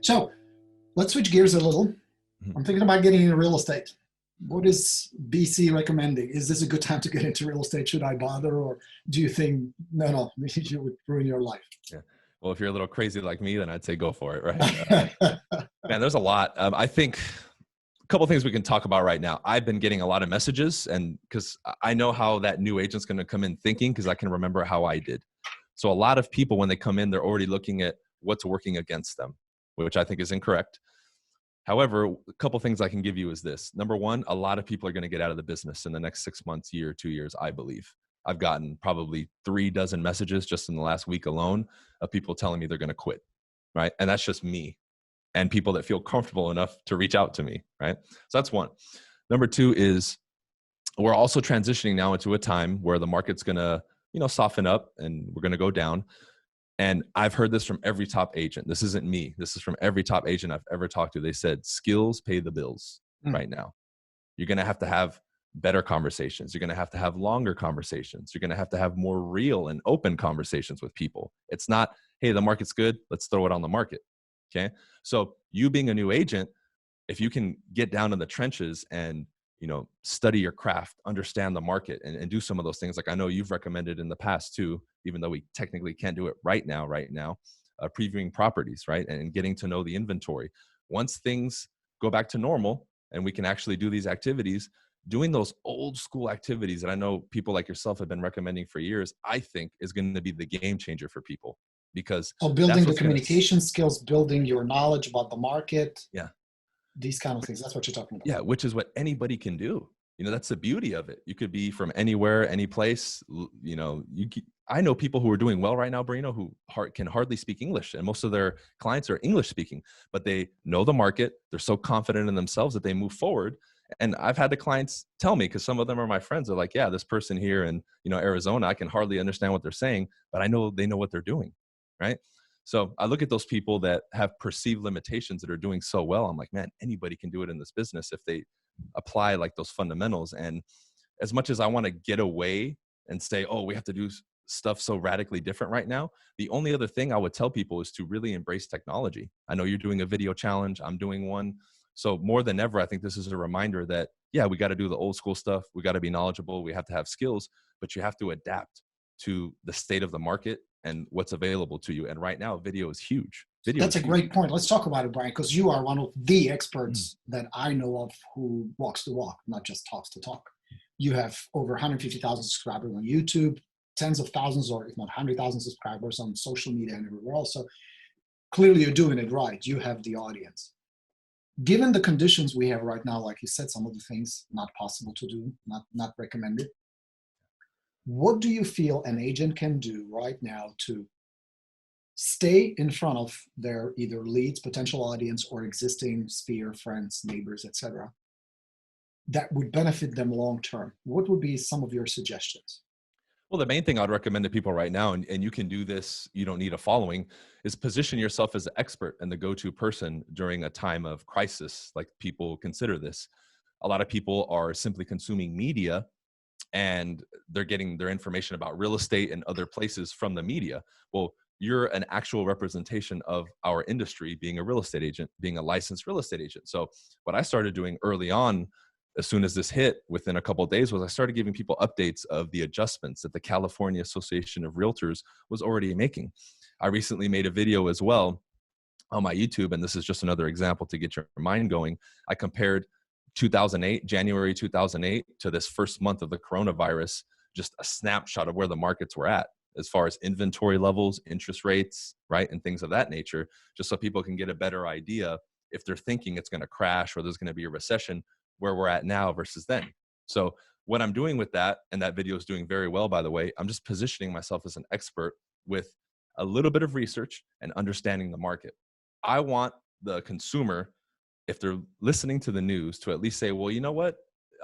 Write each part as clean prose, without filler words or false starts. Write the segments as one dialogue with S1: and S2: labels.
S1: So let's switch gears a little. I'm thinking about getting into real estate. What is BC recommending? Is this a good time to get into real estate? Should I bother? Or do you think, no, you would ruin your life?
S2: Yeah. Well, if you're a little crazy like me, then I'd say go for it, right? Man, there's a lot. I think a couple of things we can talk about right now. I've been getting a lot of messages, and because I know how that new agent's going to come in thinking, because I can remember how I did. So a lot of people, when they come in, they're already looking at what's working against them, which I think is incorrect. However, a couple things I can give you is this. Number one, a lot of people are going to get out of the business in the next 6 months, year, 2 years, I believe. I've gotten probably 3 dozen messages just in the last week alone of people telling me they're going to quit, right? And that's just me and people that feel comfortable enough to reach out to me, right? So that's one. Number two is we're also transitioning now into a time where the market's going to, soften up and we're going to go down. And I've heard this from every top agent. This isn't me. This is from every top agent I've ever talked to. They said, skills pay the bills right now. You're going to have better conversations. You're going to have longer conversations. You're going to have more real and open conversations with people. It's not, hey, the market's good, let's throw it on the market. Okay. So you being a new agent, if you can get down in the trenches and, study your craft, understand the market and do some of those things. Like I know you've recommended in the past too, even though we technically can't do it right now, previewing properties, right? And getting to know the inventory. Once things go back to normal and we can actually do these activities, doing those old school activities that I know people like yourself have been recommending for years, I think is going to be the game changer for people because
S1: building the communication skills, building your knowledge about the market.
S2: Yeah.
S1: These kind of things. That's what you're talking about.
S2: Yeah. Which is what anybody can do. That's the beauty of it. You could be from anywhere, any place, I know people who are doing well right now, Borino, who can hardly speak English, and most of their clients are English speaking, but they know the market. They're so confident in themselves that they move forward. And I've had the clients tell me, because some of them are my friends, they're like, yeah, this person here in, Arizona, I can hardly understand what they're saying, but I know they know what they're doing. Right. So I look at those people that have perceived limitations that are doing so well. I'm like, man, anybody can do it in this business if they apply like those fundamentals. And as much as I want to get away and say, oh, we have to do stuff so radically different right now, the only other thing I would tell people is to really embrace technology. I know you're doing a video challenge. I'm doing one. So more than ever, I think this is a reminder that, yeah, we got to do the old school stuff. We got to be knowledgeable. We have to have skills, but you have to adapt to the state of the market and what's available to you. And right now, video is huge.
S1: That's a great point. Let's talk about it, Bryan, because you are one of the experts that I know of who walks the walk, not just talks the talk. You have over 150,000 subscribers on YouTube, tens of thousands, or if not 100,000 subscribers on social media and everywhere else. So clearly you're doing it right. You have the audience. Given the conditions we have right now, like you said, some of the things not possible to do, not recommended. What do you feel an agent can do right now to stay in front of their either leads, potential audience, or existing sphere, friends, neighbors, etc., that would benefit them long term? What would be some of your suggestions?
S2: Well, the main thing I'd recommend to people right now, and you can do this, you don't need a following, is position yourself as an expert and the go-to person during a time of crisis, like people consider this. A lot of people are simply consuming media and they're getting their information about real estate and other places from the media. Well, you're an actual representation of our industry, being a real estate agent, being a licensed real estate agent. So what I started doing early on, as soon as this hit, within a couple of days, was I started giving people updates of the adjustments that the California Association of Realtors was already making. I recently made a video as well on my YouTube, and this is just another example to get your mind going. I compared January 2008 to this first month of the coronavirus, just a snapshot of where the markets were at as far as inventory levels, interest rates, right? And things of that nature, just so people can get a better idea if they're thinking it's going to crash or there's going to be a recession, where we're at now versus then. So what I'm doing with that, and that video is doing very well, by the way, I'm just positioning myself as an expert with a little bit of research and understanding the market. I want the consumer, if they're listening to the news, to at least say, well, you know what?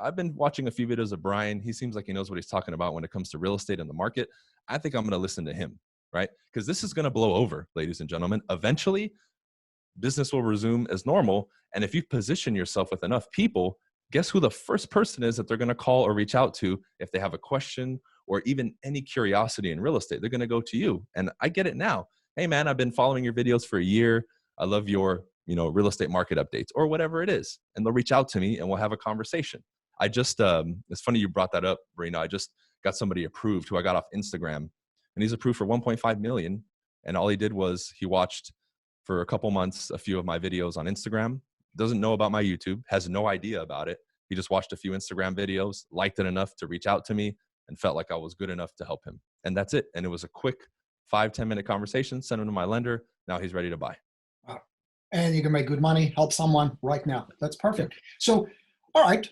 S2: I've been watching a few videos of Bryan. He seems like he knows what he's talking about when it comes to real estate and the market. I think I'm going to listen to him, right? Because this is going to blow over, ladies and gentlemen. Eventually, business will resume as normal. And if you position yourself with enough people, guess who the first person is that they're going to call or reach out to if they have a question or even any curiosity in real estate? They're going to go to you. And I get it now. Hey, man, I've been following your videos for a year. I love your real estate market updates or whatever it is. And they'll reach out to me and we'll have a conversation. I just, it's funny you brought that up, Borino. I just got somebody approved who I got off Instagram, and he's approved for 1.5 million. And all he did was he watched for a couple months a few of my videos on Instagram, doesn't know about my YouTube, has no idea about it. He just watched a few Instagram videos, liked it enough to reach out to me, and felt like I was good enough to help him. And that's it. And it was a quick 5-10 minute conversation, sent him to my lender. Now he's ready to buy.
S1: Wow. And you can make good money, help someone right now. That's perfect. So, all right.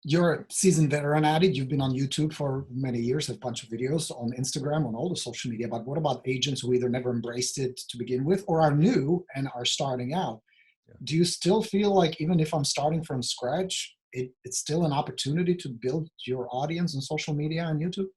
S1: You're a seasoned veteran at it. You've been on YouTube for many years, a bunch of videos on Instagram, on all the social media. But what about agents who either never embraced it to begin with or are new and are starting out? Yeah. Do you still feel like even if I'm starting from scratch, it's still an opportunity to build your audience on social media and YouTube?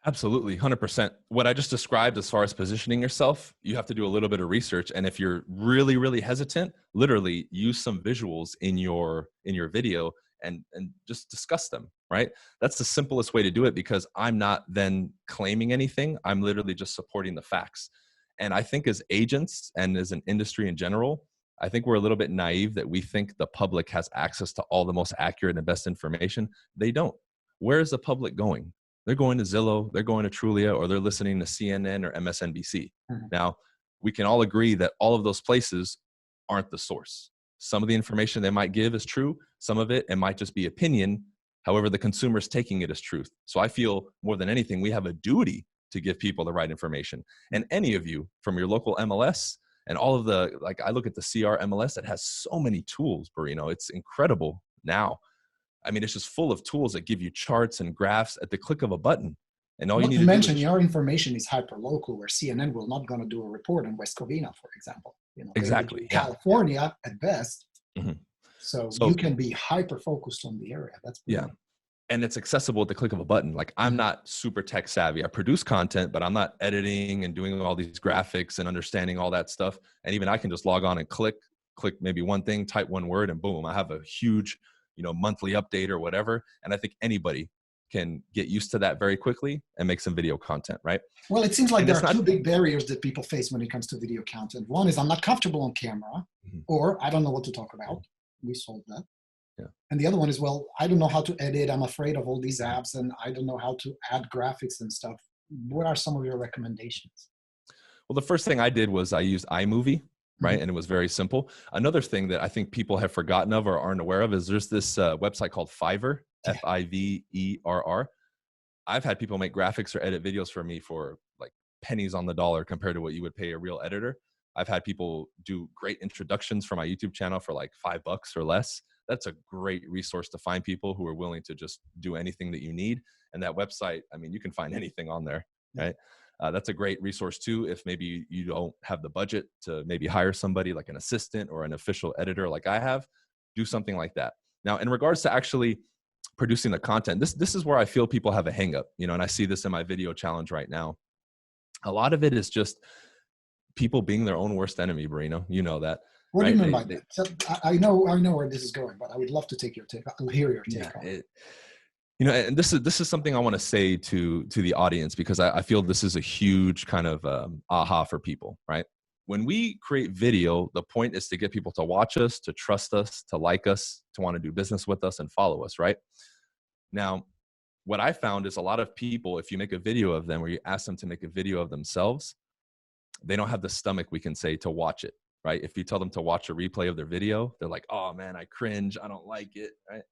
S2: Absolutely, 100%. What I just described as far as positioning yourself, you have to do a little bit of research. And if you're really, really hesitant, literally use some visuals in your video and just discuss them, right? That's the simplest way to do it, because I'm not then claiming anything. I'm literally just supporting the facts. And I think as agents and as an industry in general, I think we're a little bit naive that we think the public has access to all the most accurate and best information. They don't. Where is the public going? They're going to Zillow, they're going to Trulia, or they're listening to CNN or MSNBC. Mm-hmm. Now, we can all agree that all of those places aren't the source. Some of the information they might give is true. Some of it might just be opinion. However, the consumer's taking it as truth. So I feel more than anything, we have a duty to give people the right information. And any of you from your local MLS and all of the, like I look at the CR MLS that has so many tools, Borino. It's incredible now. I mean, it's just full of tools that give you charts and graphs at the click of a button. And all you need to mention,
S1: your information is hyper local, where CNN will not going to do a report on West Covina, for example.
S2: Exactly.
S1: California at best.
S2: Mm-hmm.
S1: So you can be hyper focused on the area. That's brilliant.
S2: And it's accessible at the click of a button. Like, I'm not super tech savvy. I produce content, but I'm not editing and doing all these graphics and understanding all that stuff. And even I can just log on and click maybe one thing, type one word, and boom, I have a huge monthly update or whatever. And I think anybody can get used to that very quickly and make some video content, right?
S1: Well, it seems like there are two big barriers that people face when it comes to video content. One is I'm not comfortable on camera, or I don't know what to talk about. We solved that. Yeah. And the other one is, well, I don't know how to edit. I'm afraid of all these apps, and I don't know how to add graphics and stuff. What are some of your recommendations?
S2: Well, the first thing I did was I used iMovie. Right. And it was very simple. Another thing that I think people have forgotten of or aren't aware of is there's this website called Fiverr, Fiverr. I've had people make graphics or edit videos for me for like pennies on the dollar compared to what you would pay a real editor. I've had people do great introductions for my YouTube channel for like $5 or less. That's a great resource to find people who are willing to just do anything that you need. And that website, I mean, you can find anything on there, right? That's a great resource too, if maybe you don't have the budget to maybe hire somebody like an assistant or an official editor like I have. Do something like that. Now, in regards to actually producing the content, this is where I feel people have a hang up, and I see this in my video challenge right now. A lot of it is just people being their own worst enemy, Borino. You know that.
S1: What do you mean by that? So I know where this is going, but I would love to take your take. I'll hear your take on it.
S2: And this is something I want to say to the audience, because I feel this is a huge kind of aha for people, right? When we create video, the point is to get people to watch us, to trust us, to like us, to want to do business with us and follow us, right? Now, what I found is a lot of people, if you make a video of them or you ask them to make a video of themselves, they don't have the stomach, we can say, to watch it, right? If you tell them to watch a replay of their video, they're like, oh man, I cringe, I don't like it, right?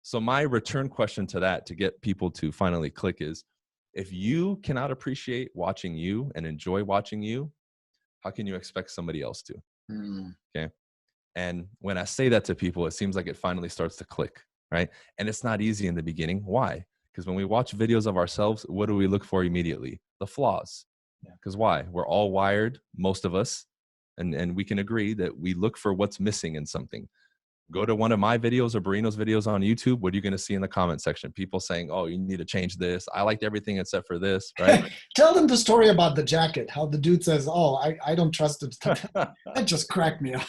S2: So my return question to that, to get people to finally click, is if you cannot appreciate watching you and enjoy watching you, how can you expect somebody else to? Okay. And when I say that to people, it seems like it finally starts to click, right? And it's not easy in the beginning. Why? Because when we watch videos of ourselves, what do we look for immediately? The flaws. Because why? We're all wired, most of us, and we can agree that we look for what's missing in something. Go to one of my videos or Borino's videos on YouTube. What are you going to see in the comment section? People saying, oh, you need to change this. I liked everything except for this, right?
S1: Tell them the story about the jacket, how the dude says, oh, I don't trust it. That just cracked me up.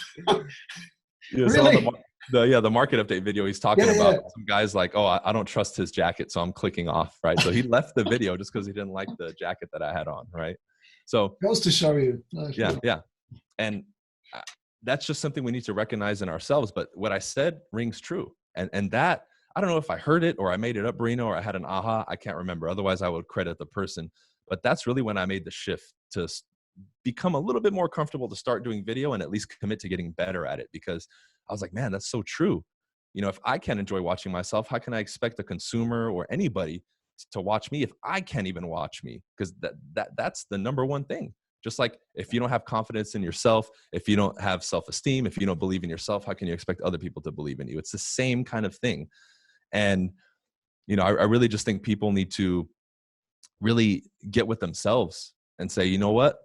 S1: Really?
S2: So the market update video, he's talking about some guys like, oh, I don't trust his jacket, so I'm clicking off, right? So he left the video just because he didn't like the jacket that I had on, right? So
S1: goes to show you.
S2: Yeah. And that's just something we need to recognize in ourselves. But what I said rings true. And that, I don't know if I heard it or I made it up, Borino, or I had an aha. I can't remember. Otherwise, I would credit the person. But that's really when I made the shift to become a little bit more comfortable to start doing video and at least commit to getting better at it. Because I was like, man, that's so true. If I can't enjoy watching myself, how can I expect a consumer or anybody to watch me if I can't even watch me? Because that's the number one thing. Just like if you don't have confidence in yourself, if you don't have self-esteem, if you don't believe in yourself, how can you expect other people to believe in you? It's the same kind of thing. And, I really just think people need to really get with themselves and say, you know what?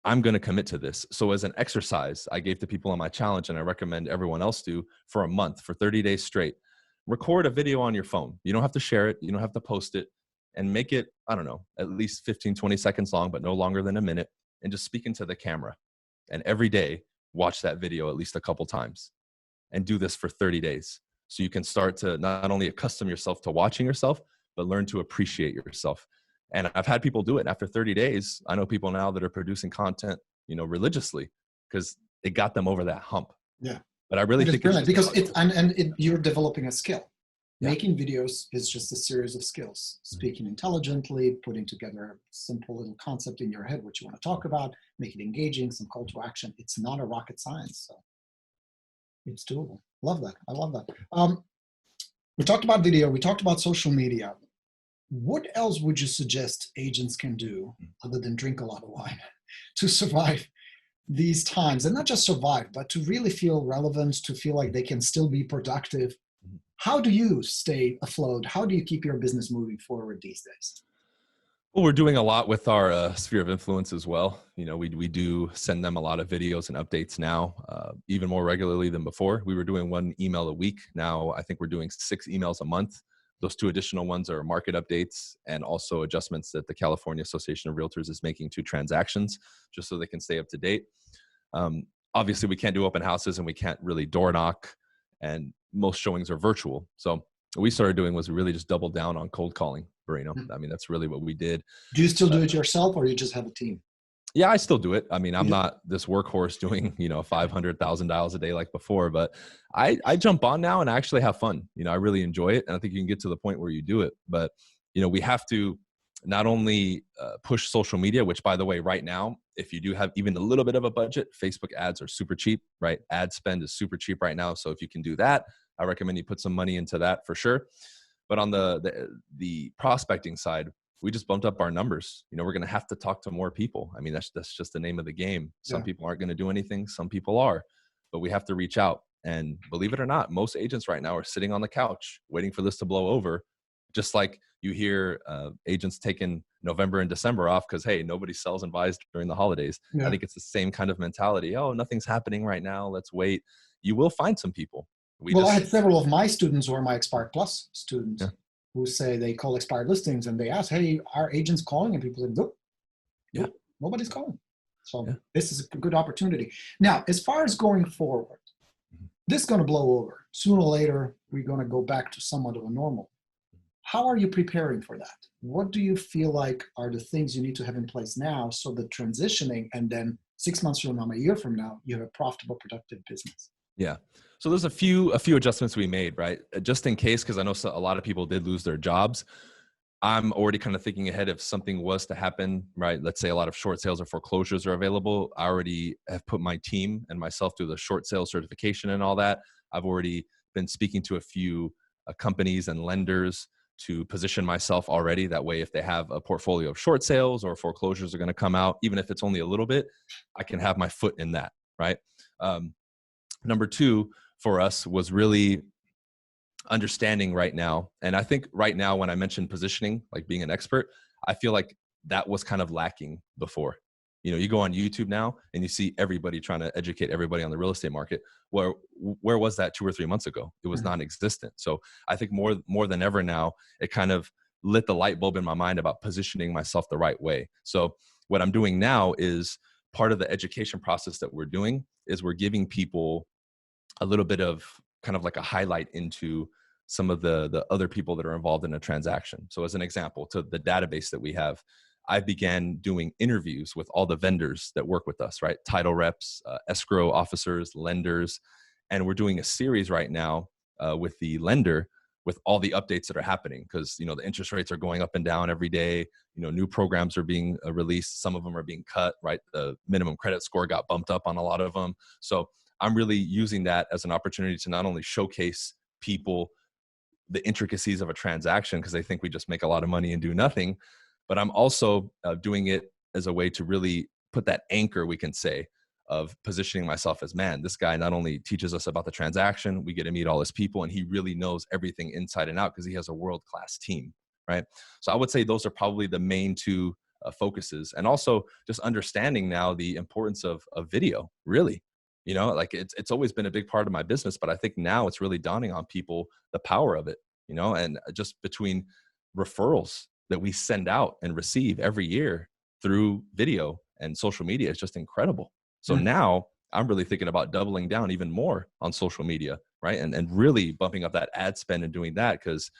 S2: I'm going to commit to this. So as an exercise, I gave to people on my challenge, and I recommend everyone else do, for a month, for 30 days straight, record a video on your phone. You don't have to share it. You don't have to post it. And make it, I don't know, at least 15, 20 seconds long, but no longer than a minute. And just speak into the camera. And every day, watch that video at least a couple times. And do this for 30 days. So you can start to not only accustom yourself to watching yourself, but learn to appreciate yourself. And I've had people do it. And after 30 days, I know people now that are producing content, religiously, because it got them over that hump.
S1: Yeah.
S2: But I really think
S1: brilliant because you're developing a skill. Yeah. Making videos is just a series of skills. Speaking intelligently, putting together a simple little concept in your head, what you want to talk about, make it engaging, some call to action. It's not a rocket science. So it's doable. Love that. I love that. We talked about video. We talked about social media. What else would you suggest agents can do other than drink a lot of wine to survive these times? And not just survive, but to really feel relevant, to feel like they can still be productive. How do you stay afloat? How do you keep your business moving forward these days?
S2: Well, we're doing a lot with our sphere of influence as well. We do send them a lot of videos and updates now, even more regularly than before. We were doing 1 email a week. Now I think we're doing 6 emails a month. Those 2 additional ones are market updates and also adjustments that the California Association of Realtors is making to transactions, just so they can stay up to date. Obviously, we can't do open houses and we can't really door knock, and most showings are virtual. So what we started doing was really just double down on cold calling, Borino. I mean, that's really what we did.
S1: Do you still do it yourself, or you just have a team?
S2: Yeah, I still do it. I mean, I'm not this workhorse doing, 500,000 dials a day like before, but I jump on now and I actually have fun. I really enjoy it. And I think you can get to the point where you do it, but we have to not only push social media, which, by the way, right now, if you do have even a little bit of a budget, Facebook ads are super cheap, right? Ad spend is super cheap right now. So if you can do that, I recommend you put some money into that for sure. But on the prospecting side, we just bumped up our numbers. We're going to have to talk to more people. I mean, that's just the name of the game. Some people aren't going to do anything. Some people are, but we have to reach out. And believe it or not, most agents right now are sitting on the couch waiting for this to blow over. Just like you hear agents taking November and December off because, hey, nobody sells and buys during the holidays. Yeah. I think it's the same kind of mentality. Oh, nothing's happening right now. Let's wait. You will find some people.
S1: I had several of my students who are my Expired Plus students who say they call expired listings and they ask, hey, are agents calling? And people say, nope, nobody's calling. So this is a good opportunity. Now, as far as going forward, this is going to blow over. Sooner or later, we're going to go back to somewhat of a normal. How are you preparing for that? What do you feel like are the things you need to have in place now so that transitioning and then 6 months from now, a year from now, you have a profitable, productive business?
S2: Yeah. So there's a few adjustments we made, right? Just in case, because I know a lot of people did lose their jobs. I'm already kind of thinking ahead if something was to happen, right? Let's say a lot of short sales or foreclosures are available. I already have put my team and myself through the short sale certification and all that. I've already been speaking to a few companies and lenders to position myself already. That way, if they have a portfolio of short sales or foreclosures are going to come out, even if it's only a little bit, I can have my foot in that, right? Number 2 for us was really understanding right now. And I think right now, when I mentioned positioning, like being an expert, I feel like that was kind of lacking before. You go on YouTube now and you see everybody trying to educate everybody on the real estate market. Where was that 2 or 3 months ago? It was non-existent. So I think more than ever now, it kind of lit the light bulb in my mind about positioning myself the right way. So what I'm doing now is part of the education process that we're doing is we're giving people a little bit of kind of like a highlight into some of the other people that are involved in a transaction. So as an example, to the database that we have, I began doing interviews with all the vendors that work with us, right? Title reps, escrow officers, lenders. And we're doing a series right now with the lender with all the updates that are happening, because, you know, the interest rates are going up and down every day. You know, new programs are being released. Some of them are being cut, right? The minimum credit score got bumped up on a lot of them. So I'm really using that as an opportunity to not only showcase people the intricacies of a transaction, because they think we just make a lot of money and do nothing, but I'm also doing it as a way to really put that anchor, we can say, of positioning myself as, man, this guy not only teaches us about the transaction, we get to meet all his people, and he really knows everything inside and out because he has a world-class team, right? So I would say those are probably the main two focuses. And also just understanding now the importance of video, really. You know, like it's always been a big part of my business, but I think now it's really dawning on people the power of it, you know, and just between referrals that we send out and receive every year through video and social media is just incredible. So now I'm really thinking about doubling down even more on social media, right? And really bumping up that ad spend and doing that, because,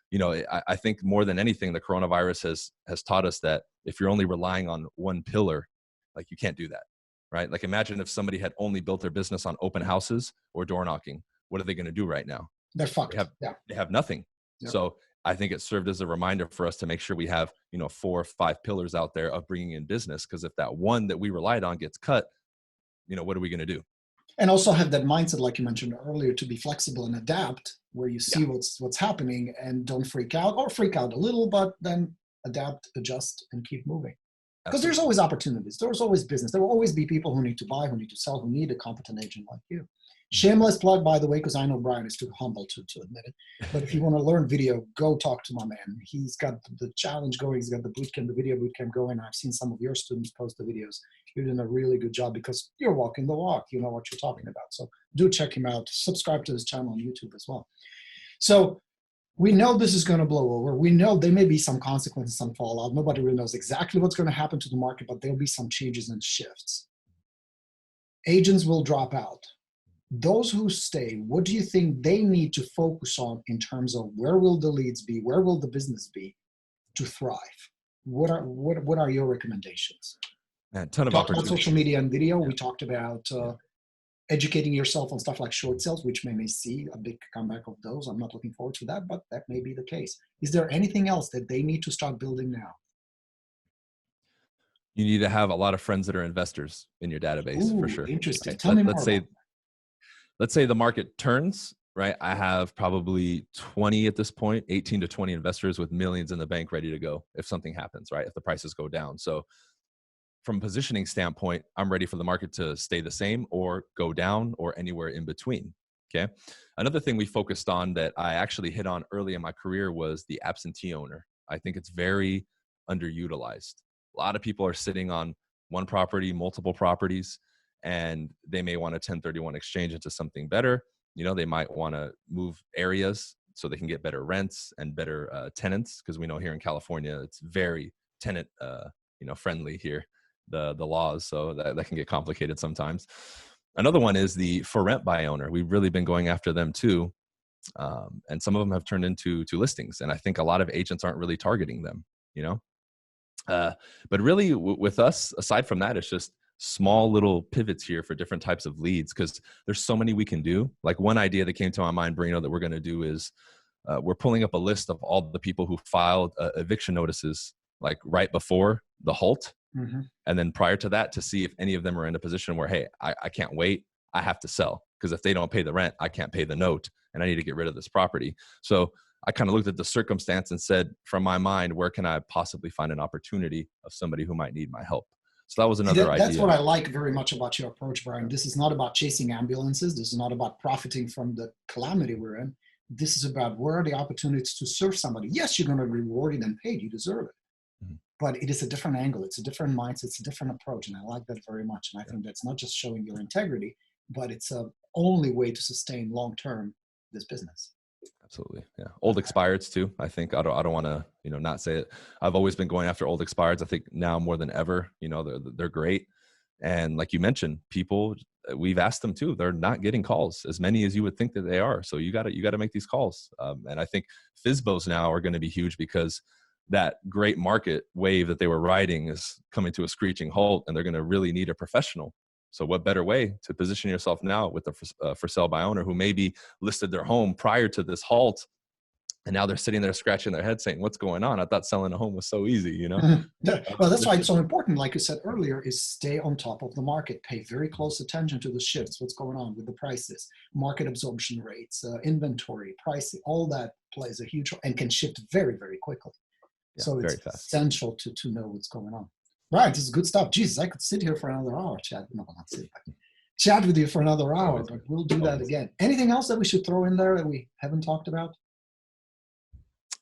S2: you know, I think more than anything, the coronavirus has taught us that if you're only relying on one pillar, like, you can't do that, right? Like, imagine if somebody had only built their business on open houses or door knocking. What are they going to do right now?
S1: They're fucked.
S2: They have nothing. Yep. So I think it served as a reminder for us to make sure we have, you know, 4 or 5 pillars out there of bringing in business. Because if that one that we relied on gets cut, you know, what are we going to do?
S1: And also have that mindset, like you mentioned earlier, to be flexible and adapt, where you see what's happening and don't freak out, or freak out a little, but then adapt, adjust, and keep moving. Because there's always opportunities. There's always business. There will always be people who need to buy, who need to sell, who need a competent agent like you. Shameless plug, by the way, because I know Bryan is too humble to admit it. But if you want to learn video, go talk to my man. He's got the challenge going. He's got the bootcamp, the video bootcamp going. I've seen some of your students post the videos. You're doing a really good job because you're walking the walk. You know what you're talking about. So do check him out. Subscribe to his channel on YouTube as well. So we know this is going to blow over. We know there may be some consequences, some fallout. Nobody really knows exactly what's going to happen to the market, but there'll be some changes and shifts. Agents will drop out. Those who stay, what do you think they need to focus on in terms of where will the leads be, where will the business be to thrive? What are your recommendations?
S2: A ton of
S1: We talked about
S2: opportunity.
S1: social media and video. We talked about educating yourself on stuff like short sales, which may see a big comeback of those. I'm not looking forward to that, but that may be the case. Is there anything else that they need to start building now?
S2: You need to have a lot of friends that are investors in your database.
S1: Ooh,
S2: for sure.
S1: Interesting.
S2: Right?
S1: Tell me more about that.
S2: Let's say the market turns, right? I have probably 20 at this point, 18 to 20 investors with millions in the bank ready to go if something happens, right? If the prices go down. So from a positioning standpoint, I'm ready for the market to stay the same or go down or anywhere in between. Okay. Another thing we focused on that I actually hit on early in my career was the absentee owner. I think it's very underutilized. A lot of people are sitting on one property, multiple properties, and they may want a 1031 exchange into something better. You know, they might want to move areas so they can get better rents and better tenants, because we know here in California, it's very tenant, friendly here, the laws. So that can get complicated sometimes. Another one is the for rent by owner. We've really been going after them too. And some of them have turned into listings. And I think a lot of agents aren't really targeting them, you know? But really with us, aside from that, it's just small little pivots here for different types of leads, because there's so many we can do. Like one idea that came to my mind, Borino, that we're going to do is we're pulling up a list of all the people who filed eviction notices like right before the halt. Mm-hmm. And then prior to that, to see if any of them are in a position where, hey, I can't wait. I have to sell, because if they don't pay the rent, I can't pay the note and I need to get rid of this property. So I kind of looked at the circumstance and said, from my mind, where can I possibly find an opportunity of somebody who might need my help? So that was another idea.
S1: That's what I like very much about your approach, Bryan. This is not about chasing ambulances. This is not about profiting from the calamity we're in. This is about where are the opportunities to serve somebody. Yes, you're going to be rewarded and paid. You deserve it. Mm-hmm. But it is a different angle. It's a different mindset. It's a different approach. And I like that very much. And I think that's not just showing your integrity, but it's the only way to sustain long-term this business.
S2: Absolutely. Yeah. Old expireds too. I think I don't want to, not say it. I've always been going after old expireds. I think now more than ever, they're great. And like you mentioned, people, we've asked them too, they're not getting calls as many as you would think that they are. So you got to make these calls. And I think FSBOs now are going to be huge, because that great market wave that they were riding is coming to a screeching halt, and they're going to really need a professional. So what better way to position yourself now with a for sale by owner who maybe listed their home prior to this halt, and now they're sitting there scratching their head saying, what's going on? I thought selling a home was so easy, you know?
S1: Well, that's why it's so important, like you said earlier, is stay on top of the market, pay very close attention to the shifts, what's going on with the prices, market absorption rates, inventory, pricing, all that plays a huge role and can shift very, very quickly.
S2: Yeah,
S1: so it's
S2: fast.
S1: essential to know what's going on. Right, this is good stuff. Jesus, I could sit here for another hour, chat. No, not sit. I can chat with you for another hour, but we'll do that again. Anything else that we should throw in there that we haven't talked about?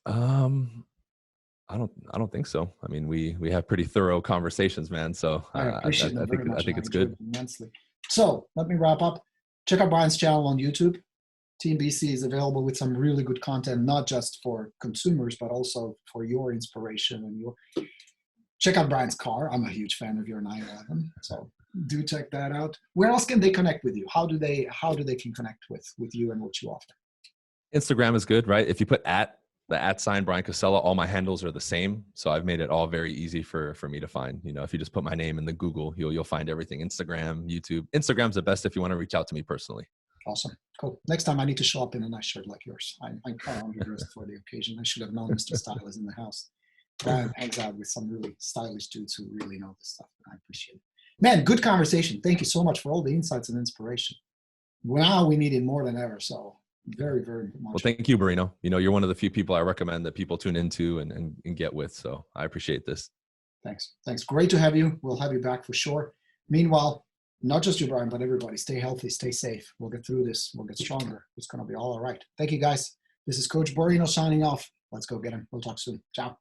S2: I don't think so. I mean, we have pretty thorough conversations, man. So
S1: I appreciate that very much.
S2: I think it's good.
S1: Immensely. So let me wrap up. Check out Bryan's channel on YouTube. Team BC is available with some really good content, not just for consumers, but also for your inspiration and your. Check out Bryan's car. I'm a huge fan of your 911, so do check that out. Where else can they connect with you? How do they can connect with you and what you offer?
S2: Instagram is good, right? If you put the @ Bryan Cassella, all my handles are the same. So I've made it all very easy for me to find. You know, if you just put my name in the Google, you'll find everything. Instagram, YouTube. Instagram's the best if you want to reach out to me personally.
S1: Awesome. Cool. Next time I need to show up in a nice shirt like yours. I'm kind of underdressed for the occasion. I should have known Mr. Style is in the house. Bryan hangs out with some really stylish dudes who really know this stuff. I appreciate it. Man, good conversation. Thank you so much for all the insights and inspiration. Now we need it more than ever. So very, very much.
S2: Well, thank you, Borino. You know, you're one of the few people I recommend that people tune into and get with. So I appreciate this.
S1: Thanks. Great to have you. We'll have you back for sure. Meanwhile, not just you, Bryan, but everybody, stay healthy, stay safe. We'll get through this. We'll get stronger. It's going to be all right. Thank you, guys. This is Coach Borino signing off. Let's go get him. We'll talk soon. Ciao.